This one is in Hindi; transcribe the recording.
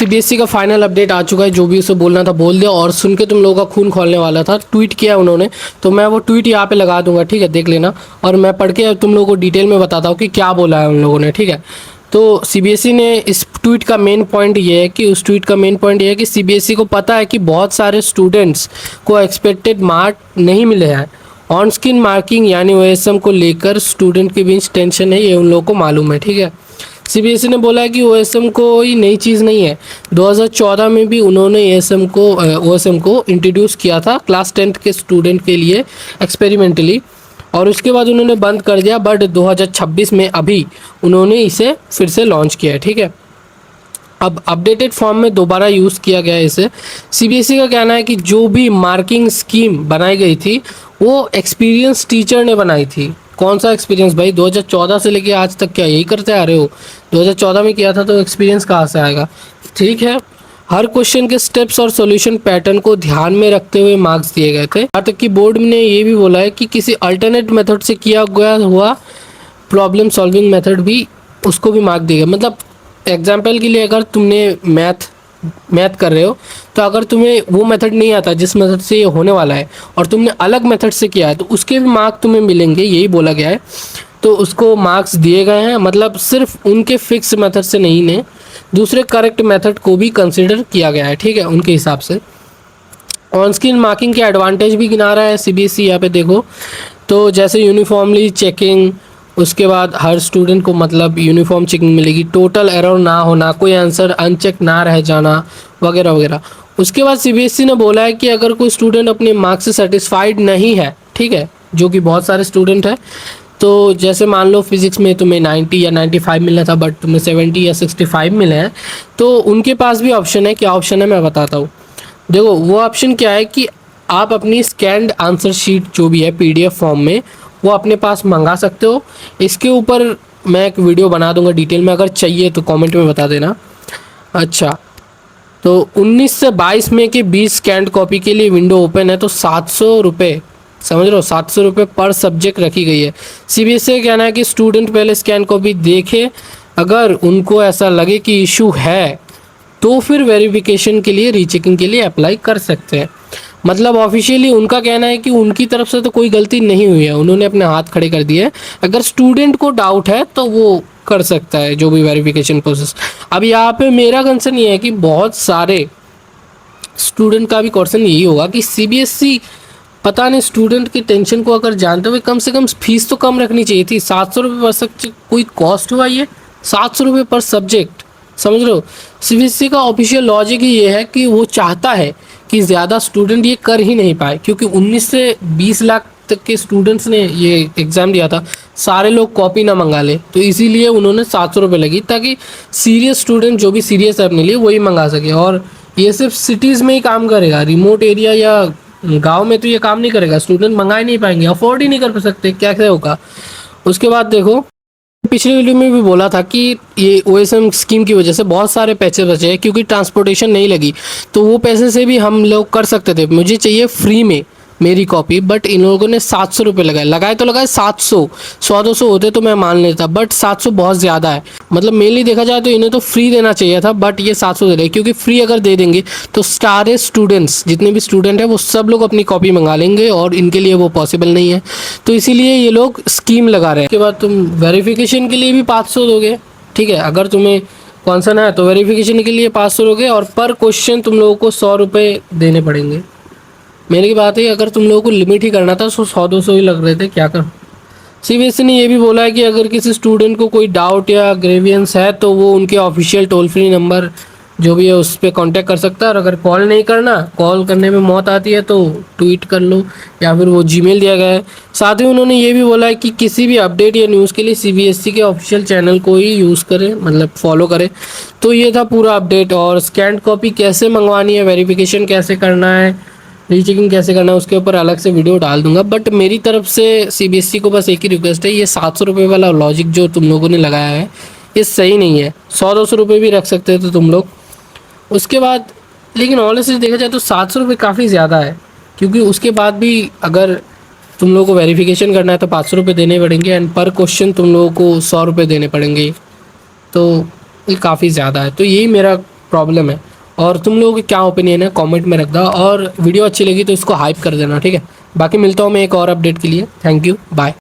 सीबीएसई का फाइनल अपडेट आ चुका है, जो भी उसे बोलना था बोल दिया और सुन के तुम लोगों का खून खौलने वाला था। ट्वीट किया उन्होंने, तो मैं वो ट्वीट यहाँ पे लगा दूंगा, ठीक है, देख लेना। और मैं पढ़ के तुम लोगों को डिटेल में बताता हूँ कि क्या बोला है उन लोगों ने, ठीक है। तो सीबीएसई ने इस ट्वीट का मेन पॉइंट ये है कि सीबीएसई को पता है कि बहुत सारे स्टूडेंट्स को एक्सपेक्टेड मार्क नहीं मिले हैं। ऑन स्क्रीन मार्किंग यानी ओएसएम को लेकर स्टूडेंट के बीच टेंशन है, ये उन लोगों को मालूम है, ठीक है। सीबीएसई ने बोला है कि ओएसएम कोई नई चीज़ नहीं है। 2014 में भी उन्होंने ओएसएम को इंट्रोड्यूस किया था क्लास 10th के स्टूडेंट के लिए एक्सपेरिमेंटली, और उसके बाद उन्होंने बंद कर दिया। बट 2026 में अभी उन्होंने इसे फिर से लॉन्च किया है, ठीक है। अब अपडेटेड फॉर्म में दोबारा यूज़ किया गया है इसे। सीबीएसई का कहना है कि जो भी मार्किंग स्कीम बनाई गई थी वो एक्सपीरियंस टीचर ने बनाई थी। कौन सा एक्सपीरियंस भाई? 2014 से लेके आज तक क्या यही करते आ रहे हो? 2014 में किया था तो एक्सपीरियंस कहाँ से आएगा? ठीक है। हर क्वेश्चन के स्टेप्स और सॉल्यूशन पैटर्न को ध्यान में रखते हुए मार्क्स दिए गए थे। यहाँ तक कि बोर्ड ने ये भी बोला है कि किसी अल्टरनेट मेथड से किया गया हुआ प्रॉब्लम सॉल्विंग मेथड भी, उसको भी मार्क दिएगा। मतलब एग्जाम्पल के लिए अगर तुमने मैथ कर रहे हो, तो अगर तुम्हें वो मेथड नहीं आता जिस मेथड से ये होने वाला है और तुमने अलग मेथड से किया है, तो उसके भी मार्क तुम्हें मिलेंगे, यही बोला गया है। तो उसको मार्क्स दिए गए हैं। मतलब सिर्फ उनके फिक्स मेथड से नहीं ने दूसरे करेक्ट मेथड को भी कंसिडर किया गया है, ठीक है, उनके हिसाब से। ऑन स्क्रीन मार्किंग के एडवांटेज भी गिना रहा है सीबीएसई, यहाँ पे देखो। तो जैसे यूनिफॉर्मली चेकिंग, उसके बाद हर स्टूडेंट को मतलब यूनिफॉर्म चेकिंग मिलेगी, टोटल एरर ना होना, कोई आंसर अनचेक ना रह जाना, वगैरह वगैरह। उसके बाद सीबीएसई ने बोला है कि अगर कोई स्टूडेंट अपने मार्क्स से सेटिस्फाइड नहीं है, ठीक है, जो कि बहुत सारे स्टूडेंट हैं, तो जैसे मान लो फिजिक्स में तुम्हें 90 या 95 मिलना था बट तुम्हें 70 या 65 मिले हैं, तो उनके पास भी ऑप्शन है। क्या ऑप्शन है मैं बताता हूँ। देखो वो ऑप्शन क्या है कि आप अपनी स्कैन्ड आंसर शीट जो भी है पीडीएफ फॉर्म में, वो अपने पास मंगा सकते हो। इसके ऊपर मैं एक वीडियो बना दूंगा डिटेल में, अगर चाहिए तो कमेंट में बता देना। अच्छा, तो 19 से 22 में के 20 स्कैन्ड कॉपी के लिए विंडो ओपन है, तो 700 रुपये, समझ लो 700 रुपये पर सब्जेक्ट रखी गई है। सीबीएसई का कहना है कि स्टूडेंट पहले स्कैन कॉपी देखे, अगर उनको ऐसा लगे कि इशू है तो फिर वेरिफिकेशन के लिए, रीचेकिंग के लिए अप्लाई कर सकते हैं। मतलब ऑफिशियली उनका कहना है कि उनकी तरफ से तो कोई गलती नहीं हुई है, उन्होंने अपने हाथ खड़े कर दिए हैं। अगर स्टूडेंट को डाउट है तो वो कर सकता है जो भी वेरिफिकेशन प्रोसेस। अब यहाँ पे मेरा कंसर्न ये है कि बहुत सारे स्टूडेंट का भी क्वेश्चन यही होगा कि सीबीएसई पता नहीं स्टूडेंट की टेंशन को अगर जानते हुए कम से कम फीस तो कम रखनी चाहिए थी। 700 रुपये पर सब्जेक्ट कोई कॉस्ट हुआ ये? 700 रुपये पर सब्जेक्ट, समझ लो। सीबीएसई का ऑफिशियल लॉजिक ही ये है कि वो चाहता है कि ज़्यादा स्टूडेंट ये कर ही नहीं पाए, क्योंकि 19 से 20 लाख तक के स्टूडेंट्स ने ये एग्ज़ाम दिया था, सारे लोग कॉपी ना मंगा ले, तो इसीलिए उन्होंने 700 रुपये लगी, ताकि सीरियस स्टूडेंट जो भी सीरियस है अपने लिए वही मंगा सके। और ये सिर्फ सिटीज़ में ही काम करेगा, रिमोट एरिया या गांव में तो ये काम नहीं करेगा। स्टूडेंट मंगा ही नहीं पाएंगे, अफोर्ड ही नहीं कर सकते, क्या क्या होगा। उसके बाद देखो, पिछले वीडियो में भी बोला था कि ये ओएसएम स्कीम की वजह से बहुत सारे पैसे बचे हैं, क्योंकि ट्रांसपोर्टेशन नहीं लगी, तो वो पैसे से भी हम लोग कर सकते थे। मुझे चाहिए फ्री में मेरी कॉपी, बट इन लोगों ने 700 रुपये लगाए तो लगाए 700, 100-200 होते तो मैं मान लेता, बट 700 बहुत ज़्यादा है। मतलब मेनली देखा जाए तो इन्हें तो फ्री देना चाहिए था, बट ये 700 दे रहे हैं, क्योंकि फ्री अगर दे देंगे तो सारे स्टूडेंट्स, जितने भी स्टूडेंट हैं, वो सब लोग अपनी कॉपी मंगा लेंगे और इनके लिए वो पॉसिबल नहीं है, तो इसीलिए ये लोग स्कीम लगा रहे हैं। उसके बाद तुम वेरिफिकेशन के लिए भी 500 दोगे, ठीक है, अगर तुम्हें कॉन्सर्न है तो वेरिफिकेशन के लिए 500 दोगे, और पर क्वेश्चन तुम लोगों को 100 रुपये देने पड़ेंगे। मेरी बात है, अगर तुम लोगों को लिमिट ही करना था तो 100-200 ही लग रहे थे, क्या कर। सीबीएसई ने ये भी बोला है कि अगर किसी स्टूडेंट को कोई डाउट या ग्रेवियंस है तो वो उनके ऑफिशियल टोल फ्री नंबर जो भी है उस पर कॉन्टैक्ट कर सकता है, और अगर कॉल नहीं करना, कॉल करने में मौत आती है, तो ट्वीट कर लो या फिर वो जीमेल दिया गया है। साथ ही उन्होंने ये भी बोला है कि किसी भी अपडेट या न्यूज़ के लिए सीबीएसई के ऑफिशियल चैनल को ही यूज़ करें, मतलब फॉलो करें। तो ये था पूरा अपडेट, और स्कैन्ड कॉपी कैसे मंगवानी है, वेरिफिकेशन कैसे करना है, रीचेकिंग कैसे करना है, उसके ऊपर अलग से वीडियो डाल दूंगा। बट मेरी तरफ से सीबीएसई को बस एक ही रिक्वेस्ट है, ये 700 रुपये वाला लॉजिक जो तुम लोगों ने लगाया है ये सही नहीं है। 100-200 रुपये भी रख सकते थे तुम लोग। उसके बाद लेकिन ऑनेस्टली देखा जाए तो 700 रुपये काफ़ी ज़्यादा है, क्योंकि उसके बाद भी अगर तुम लोगों को वेरिफिकेशन करना है तो 500 रुपये देने पड़ेंगे, एंड पर क्वेश्चन तुम लोगों को 100 रुपये देने पड़ेंगे, तो ये काफ़ी ज़्यादा है। तो यही मेरा प्रॉब्लम है। और तुम लोगों की क्या ओपिनियन है कमेंट में रख दो, और वीडियो अच्छी लगी तो इसको हाइप कर देना, ठीक है। बाकी मिलता हूँ मैं एक और अपडेट के लिए। Thank you, bye.